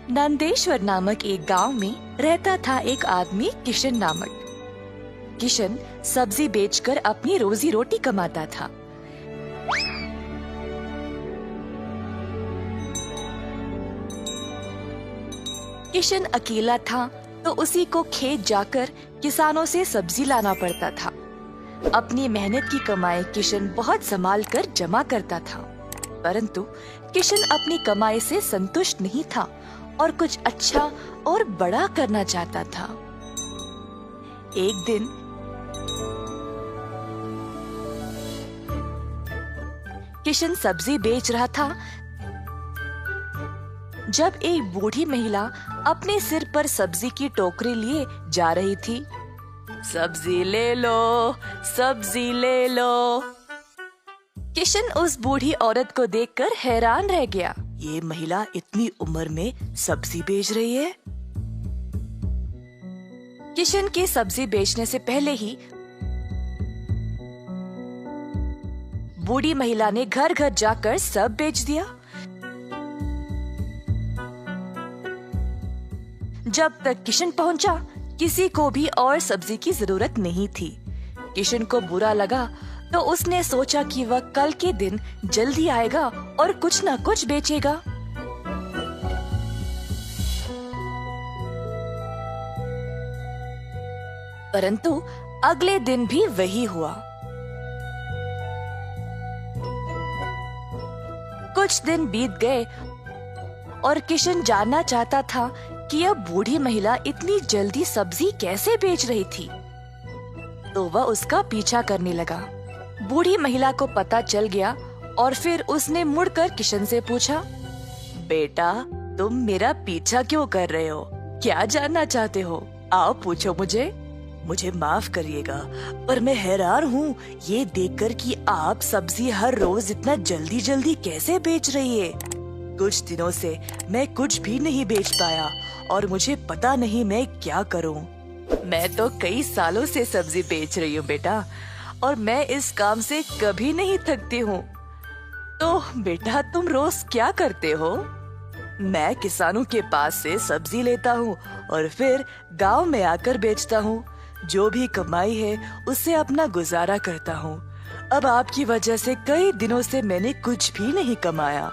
नंदेश्वर नामक एक गांव में रहता था एक आदमी किशन नामक। किशन सब्जी बेचकर अपनी रोजी रोटी कमाता था। किशन अकेला था तो उसी को खेत जाकर किसानों से सब्जी लाना पड़ता था। अपनी मेहनत की कमाई किशन बहुत संभाल कर जमा करता था, परंतु किशन अपनी कमाई से संतुष्ट नहीं था और कुछ अच्छा और बड़ा करना चाहता था। एक दिन किशन सब्जी बेच रहा था जब एक बूढ़ी महिला अपने सिर पर सब्जी की टोकरी लिए जा रही थी। सब्जी ले लो, सब्जी ले लो। किशन उस बूढ़ी औरत को देखकर हैरान रह गया। ये महिला इतनी उम्र में सब्जी बेच रही है। किशन के सब्जी बेचने से पहले ही बूढ़ी महिला ने घर घर जाकर सब बेच दिया। जब तक किशन पहुंचा, किसी को भी और सब्जी की जरूरत नहीं थी। किशन को बुरा लगा तो उसने सोचा कि वह कल के दिन जल्दी आएगा और कुछ न कुछ बेचेगा। परंतु अगले दिन भी वही हुआ। कुछ दिन बीत गए और किशन जानना चाहता था कि यह बूढ़ी महिला इतनी जल्दी सब्जी कैसे बेच रही थी, तो वह उसका पीछा करने लगा। बूढ़ी महिला को पता चल गया और फिर उसने मुड़कर किशन से पूछा, बेटा, तुम मेरा पीछा क्यों कर रहे हो? क्या जानना चाहते हो? आओ पूछो मुझे। मुझे माफ करिएगा, पर मैं हैरान हूँ ये देखकर कि आप सब्जी हर रोज इतना जल्दी जल्दी कैसे बेच रही है। कुछ दिनों से मैं कुछ भी नहीं बेच पाया और मुझे पता नहीं मैं क्या करूँ। मैं तो कई सालों से सब्जी बेच रही हूँ बेटा, और मैं इस काम से कभी नहीं थकती हूँ। तो बेटा, तुम रोज क्या करते हो? मैं किसानों के पास से सब्जी लेता हूँ और फिर गांव में आकर बेचता हूँ। जो भी कमाई है उससे अपना गुजारा करता हूँ। अब आपकी वजह से कई दिनों से मैंने कुछ भी नहीं कमाया।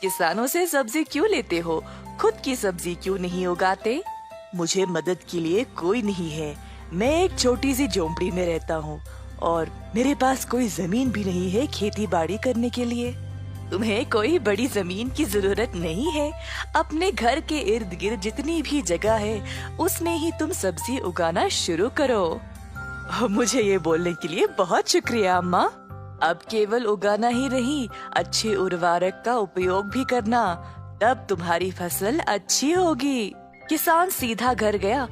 किसानों से सब्जी क्यों लेते हो? खुद की सब्जी क्यों नहीं उगाते? मुझे मदद के लिए कोई नहीं है। मैं एक छोटी सी झोंपड़ी में रहता हूँ और मेरे पास कोई जमीन भी नहीं है खेती बाड़ी करने के लिए। तुम्हें कोई बड़ी जमीन की जरूरत नहीं है। अपने घर के इर्द गिर्द जितनी भी जगह है उसमें ही तुम सब्जी उगाना शुरू करो। मुझे ये बोलने के लिए बहुत शुक्रिया अम्मा। अब केवल उगाना ही नहीं, अच्छे उर्वरक का उपयोग भी करना, तब तुम्हारी फसल अच्छी होगी। किसान सीधा घर गया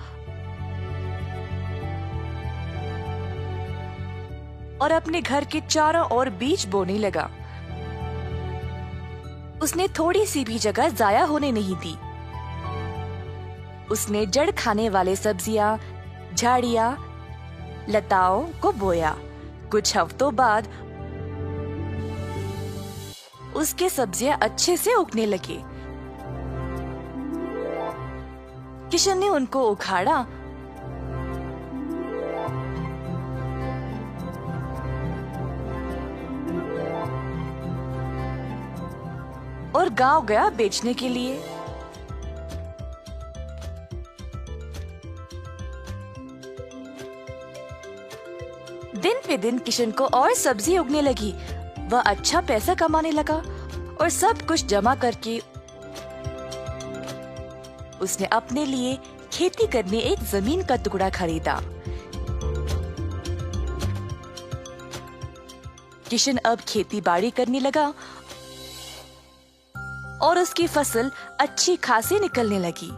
और अपने घर के चारों ओर बीज बोने लगा। उसने थोड़ी सी भी जगह जाया होने नहीं दी। उसने जड़ खाने वाले सब्जियां, झाड़ियां, लताओं को बोया। कुछ हफ्तों बाद उसके सब्जियां अच्छे से उगने लगी। किशन ने उनको उखाड़ा और गांव गया बेचने के लिए। दिन पे दिन किशन को और सब्जी उगने लगी। वह अच्छा पैसा कमाने लगा और सब कुछ जमा करके उसने अपने लिए खेती करने एक जमीन का टुकड़ा खरीदा। किशन अब खेती बाड़ी करने लगा और उसकी फसल अच्छी खासी निकलने लगी।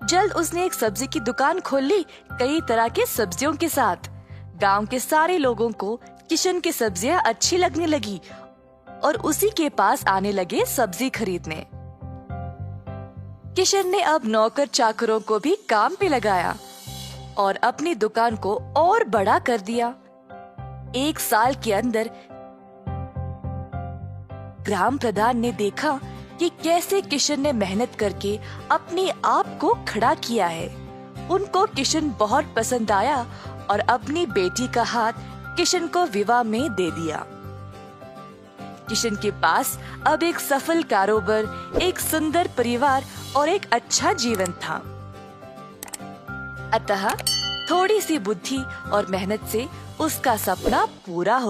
जल्द उसने एक सब्जी की दुकान खोल ली, कई तरह के सब्जियों के साथ। गांव के सारे लोगों को किशन की सब्जियां अच्छी लगने लगी और उसी के पास आने लगे सब्जी खरीदने। किशन ने अब नौकर चाकरों को भी काम पे लगाया और अपनी दुकान को और बड़ा कर दिया। एक साल के अंदर ग्राम प्रधान ने देखा कि कैसे किशन ने मेहनत करके अपने आप को खड़ा किया है। उनको किशन बहुत पसंद आया और अपनी बेटी का हाथ किशन को विवाह में दे दिया। किशन के पास अब एक सफल कारोबार, एक सुंदर परिवार और एक अच्छा जीवन था। अतः थोड़ी सी बुद्धि और मेहनत से उसका सपना पूरा हो